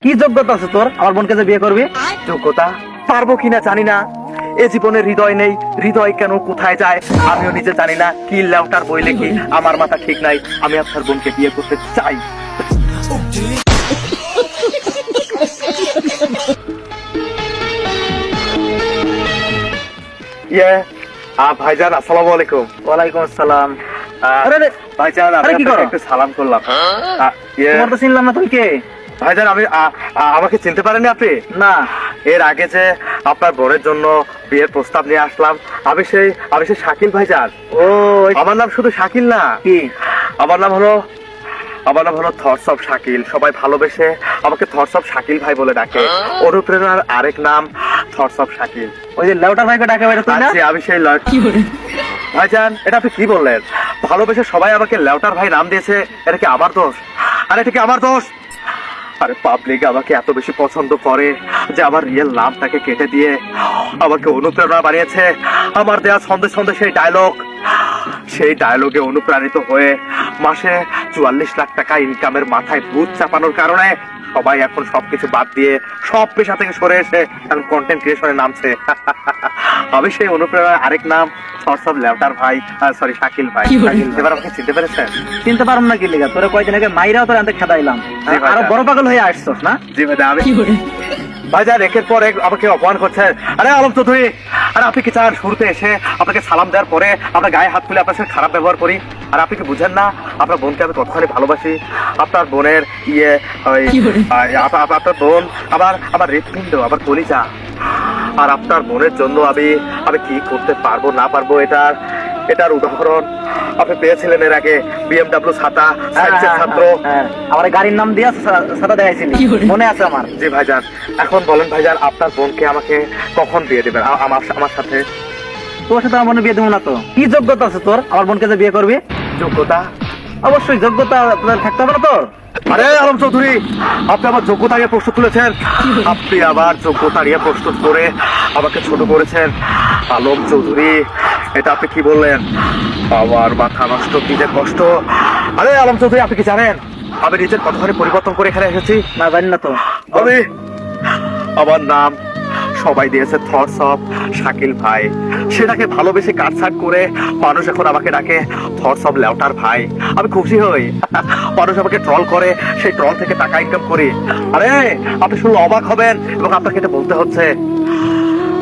কি যোগ্যতা আছে তোর আমার বোনকে যে বিয়ে করবি? যোগ্যতা পারবো কিনা জানি না। এ জীবনে হৃদয় নেই, হৃদয় কেন কোথায় যায় আমিও নিজে জানি না। কি লেউটার বই লেখি আমার মাথা ঠিক নাই। আমি আপনার বোনকে বিয়ে করতে চাই। ভাইজান আসসালামু আলাইকুম। ওয়ালাইকুম আসসালাম। আরে ভাইজান আরে কি করো? একটু সালাম করলাম। তোমার তো চিনলাম না, তুমি কে? ভাইজান আমি আমাকে চিনতে পারেননি আপনি? না। এর আগে যে আপনার বোনের জন্য বিয়ের প্রস্তাব নিয়ে আসলাম, আমি সেই শাকিল ভাইজান। ও আমার নাম শুধু শাকিল না, কি? আমার নাম হলো থটস অফ শাকিল। সবাই ভালোবেসে আমাকে থটস অফ শাকিল ভাই বলে ডাকে। অনুপ্রেরণার আরেক নাম থটস অফ শাকিল। ওই যে লেউটার ভাইকে ডাকে বাইরে তুই না? আচ্ছা, আমি সেই ভাইজান এটা আপনি কি বললেন? ভালোবেসে সবাই আমাকে লেউটার ভাই নাম দিয়েছে, এটা কি আমার দোষ? আরে এটা কি আমার দোষ? আরে পাবলিক আমাকে এত বেশি পছন্দ করে যে আমার রিয়েল নামটাকে কেটে দিয়ে আমাকে অনুপ্রেরণা বানিয়েছে। আমার দেয়া ছন্দে ছন্দে সেই ডায়লগে অনুপ্রাণিত হয়ে মাসে 44 লাখ টাকা ইনকামের মাথায় ভূত চাপানোর কারণে সবাই এখন সবকিছু বাদ দিয়ে সব পেশা থেকে সরে এসে এখন কন্টেন্ট ক্রিয়েশনে নামছে। আমি সেই অনুপ্রেরণার আরেক নাম থটস অফ লেউটার ভাই, সরি শাকিল ভাই। এবার আমাকে চিনতে পেরেছেন? চিনতে পারলাম না কি লেগা? তোরা কয়দিন আগে মাইরাও তোর আনতে খেদাইলাম, জি ভাই, আরো বড় পাগল হয়ে আসছস না? জি ভাই, আমি ভাইজান একের পর এক আমাকে অপমান করছেন। আরে আলম চৌধুরী, আরে আপনি কি চান শুরুতে এসে আপনাকে সালাম দেওয়ার পরে আপনার গায়ে হাত তুলে আপনার সাথে খারাপ ব্যবহার করি? আর আপনি কি বুঝেন না আপনার বোনকে আমি কতখানি ভালোবাসি? আপনার বোনের আপনার বোন আমার হৃৎপিণ্ড, আমার কলিজা। আর আপনার বোনের জন্য আমি কি করতে পারবো না পারবো এটার উদাহরণ আপনি পেয়েছিলেন এর আগে। BMW ছাতা, সায়েন্সের ছাত্র। আমার গাড়ির নাম দিয়া ছাতা দেখাইছিলি, মনে আছে আমার। জি ভাইজান, এখন বলেন ভাইজান আপনার বোনকে আমাকে কখন বিয়ে দেবেন আমার সাথে? তোর সাথে আমার বোনের বিয়ে দেবো না তো? কি যোগ্যতা আছে তোর আমার বোনকে যে বিয়ে করবি? যোগ্যতা অবশ্যই যোগ্যতা থাকতে হবে না তোর? আরে আলম চৌধুরী, আপনি আমার যোগ্যতা নিয়ে প্রশ্ন তুলেছেন। আপনি আবার যোগ্যতা নিয়ে প্রস্তুত করে আমাকে ছোট করেছেন। আলম চৌধুরী, এটা আপনি কি বললেন? আমার মাথা নষ্ট, কি যে কষ্ট। আরে আলম চৌধুরী, আপনি কি জানেন আমি নিজের কতখানি পরিবর্তন করে এখানে এসেছি? না, জানি না তো। আমার নাম সবাই দিয়েছে থটস অফ শাকিল ভাই। সেটাকে ভালোবেসে কাটছাট করে মানুষ এখন আমাকে ডাকে থটস অফ লেউটার ভাই। আমি খুশি হই। মানুষ আমাকে ট্রল করে, সেই ট্রল থেকে টাকা ইনকাম করি। আরে আপনি শুনলে অবাক হবেন এবং আপনাকে এটা বলতে হচ্ছে,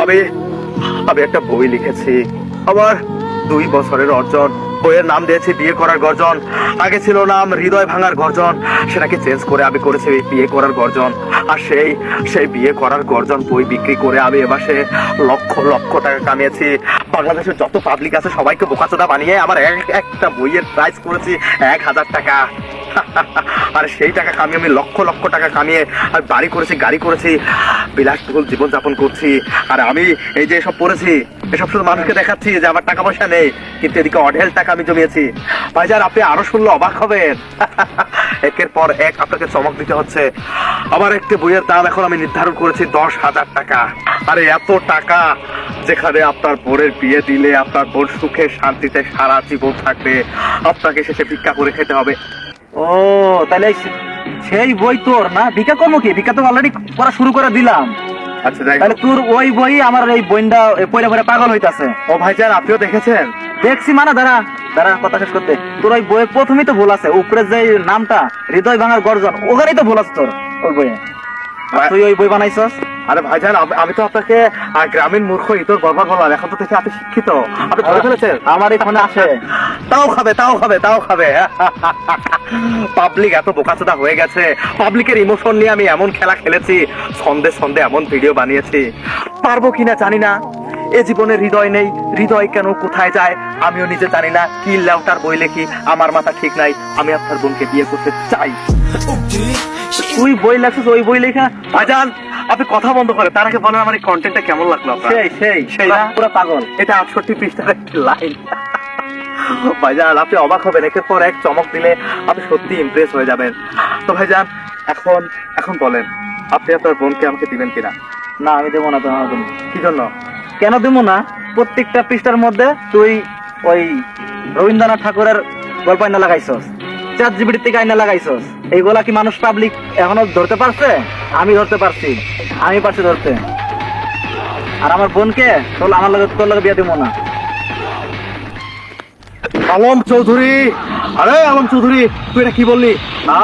আমি একটা বই লিখেছি। আমার 2 বছরের অর্জন। বইয়ের নাম দিয়েছি বিয়ে করার গর্জন। আগে ছিল নাম হৃদয় ভাঙার গর্জন, সেটাকে চেঞ্জ করে আমি করেছি বিয়ে করার গর্জন। আর সেই বিয়ে করার গর্জন বই বিক্রি করে আমি এ মাসে লক্ষ লক্ষ টাকা কামিয়েছি। বাংলাদেশের যত পাবলিক আছে সবাইকে বোকাচোদা বানিয়ে আমার একটা বইয়ের প্রাইস করেছি 1000 টাকা। আর সেই টাকা কামিয়ে আমি লক্ষ লক্ষ টাকা কামিয়ে আমি বাড়ি করেছি, গাড়ি করেছি, বিলাসবহুল জীবনযাপন করছি। আর আমি এই যে এসব পড়েছি, এসব শুধু মানুষকে দেখাচ্ছি যে আমার টাকা পয়সা নেই, কিন্তু এদিকে অঢেল টাকা আমি জমিয়েছি। ভাইজান আপনি আরো শুনলে অবাক হবেন। একের পর এক আপনাকে চমক দিতে হচ্ছে। আমার একটি বইয়ের দাম এখন আমি নির্ধারণ করেছি 10,000 টাকা। আরে এত টাকা যেখানে আপনার বোনের বিয়ে দিলে আপনার বোন সুখে শান্তিতে সারা জীবন থাকবে, আপনাকে শেষে ভিক্ষা করে খেতে হবে। ও তাহলে সেই বই তোর না? ভিক্ষা করবো কি? ভিক্ষা তো অলরেডি করা শুরু করে দিলাম। আচ্ছা যাই, তাহলে তোর ওই বই আমার এই বইটা পয়লা পয়লা পাগল হইতাছে। ও ভাইজান আপনিও দেখেছেন? দেখছি, মানে দাঁড়া কথা শেষ করতে। তোর ওই বইয়ের প্রথমেই তো ভুল আছে, উপরে যে নামটা হৃদয় ভাঙার গর্জন, ওখানেই তো ভুল আছে তোর ওই বইয়ে। তুই ওই বই বানাইছস? আরে ভাইজান আমি তো আপনাকে গ্রামীণ মূর্খ ইতর বরবার বললাম। এখন তো দেখি আপনি শিক্ষিত, আপনি ধরে ফেলেছেন। আমার এখানে আসে তাও খাবে। পাবলিক এত বোকাচোদা হয়ে গেছে। পাবলিকের ইমোশন নিয়ে আমি এমন খেলা খেলেছি, ছন্দে এমন ভিডিও বানিয়েছি, পারবো কিনা জানি না। এ জীবনে হৃদয় নেই, হৃদয় কেন কোথায় যায় আমিও নিজে জানি না। কি লেউটার বই লেখি আমার মাথা ঠিক নাই। আমি আপনার বোনকে বিয়ে করতে চাই। তুই বই লেখছিস, ওই বই লেখা? ভাইজান আপনি কথা বন্ধ করে তার আগে বলেন আমার এই কন্টেন্টটা কেমন লাগলো আপনার? সেই পুরো পাগল। এটা 68 পৃষ্ঠার একটি লাইন। ভাইজান আপনি অবাক হবেন, একের পর এক চমক দিলে আপনি সত্যি ইমপ্রেস হয়ে যাবেন। তো ভাইজান এখন বলেন আপনি আপনার বোনকে আমাকে দিবেন কিনা? না, আমি দেবো না তোমার বোন। কি জন্য? কেন দেবো না? প্রত্যেকটা পৃষ্ঠার মধ্যে তুই ওই রবীন্দ্রনাথ ঠাকুরের গল্প আইনা লাগাইছস, ChatGPT থেকে আইনা লাগাইছস। এইগুলা কি মানুষ পাবলিক এখনো ধরতে পারছে? আমি ধরতে পারছি, আমি পারছি ধরতে। আর আমার বোনকে তোর লগে বিয়ে দিব না। আলম চৌধুরী, আরে আলম চৌধুরী, তুই এটা কি বললি?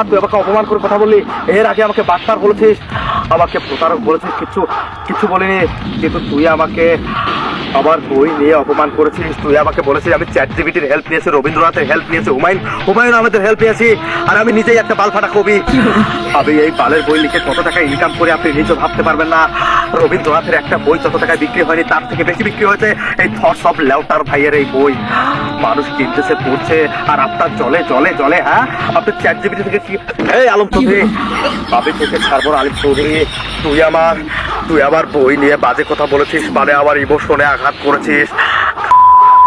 তুই আমাকে অপমান করে কথা বললি। এর আগে আমাকে বাটপার বলেছিস, আমাকে প্রতারক বলেছিস, কিছু বলিনি। কিন্তু তুই আমাকে আমার বই নিয়ে অপমান করেছিস। তুই আমাকে বলেছিস আমি চ্যাট জিপিটির হেল্প নিয়েছি, রবীন্দ্রনাথের হেল্প নিয়েছি, হুমায়ুন আহমেদের হেল্প নিয়েছি, আর আমি নিজেই একটা বাল ফাটা কবি। আমি এই বালের বই লিখে কত টাকা ইনকাম করে আপনি নিজেও ভাবতে পারবেন না। রবীন্দ্রনাথের একটা বই যত টাকায় বিক্রি হয়নি তার থেকে বেশি বিক্রি হয়েছে এই থটস অফ লেউটার ভাইয়ের এই বই। মানুষ কিনতেছে, পড়ছে, আর আপনার জলে জলে জলে। হ্যাঁ, আপনি চ্যাট জিপিটি থেকে কি? এই আলম চৌধুরী, আমি তোকে ছাড়বো না। আলিম চৌধুরী, তুই আমার বই নিয়ে বাজে কথা বলেছিস, মানে আমার ইমোশনে আঘাত করেছিস।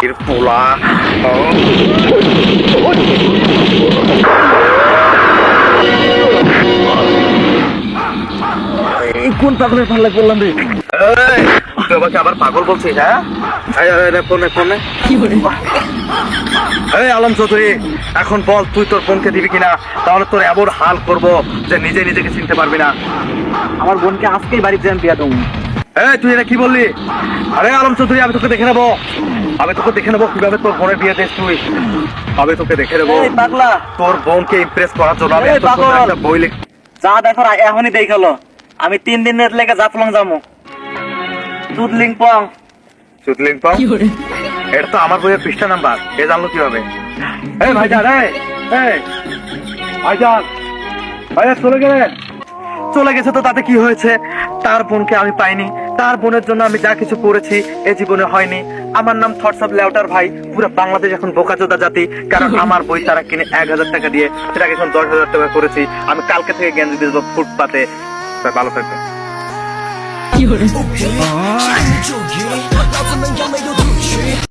এর পোলা এই কোন পাগলের পাল্লায় পড়লাম রে? এই, তুই আমাকে আবার পাগল বলছিস? হ্যাঁ, ফোনে এই আলম চৌধুরী, এখন বল তুই তোর বোনকে দিবি কিনা? তাহলে তোর এমন হাল করবো যে নিজেকে চিনতে পারবি না। আমার বোনকে আজকেই বাড়িতে যান বিয়া দেবো। এই তুই এটা কি বললি? আরে আলম চৌধুরী, আমি তোকে দেখে নেবো কিভাবে তোর বোনের বিয়ে দিস তুই। আমি তোকে দেখে নেবো এই পাগলা, তোর বোনকে ইমপ্রেস করার জন্য আমি এই এত সুন্দর পাগল। একটা বই লিখ। যা দেখো এখনই দেখালো। আমি 3 দিনের লেগে জাফলং যাবো। চুদলিং পং। চুদলিং পাও, এটা তো আমার বইয়ের পৃষ্ঠা নাম্বার। এ জানলো কিভাবে? এই ভাইজান, ভাইজান চলে গেছে তো তাতে কি হয়েছে? তার বোনকে আমি পাইনি, তার বোনের জন্য আমি যা কিছু করেছি এ জীবনে হয়নি। আমার নাম থটস অফ লেউটার ভাই। পুরো বাংলাদেশ এখন বোকাচোদা জাতি, কারণ আমার বই তারা কিনে 1000 টাকা দিয়ে, সেটাকে এখন 10,000 টাকা করেছি। আমি কালকে থেকে গেঞ্জি বেচবো ফুটপাতে। ভালো থাকবে।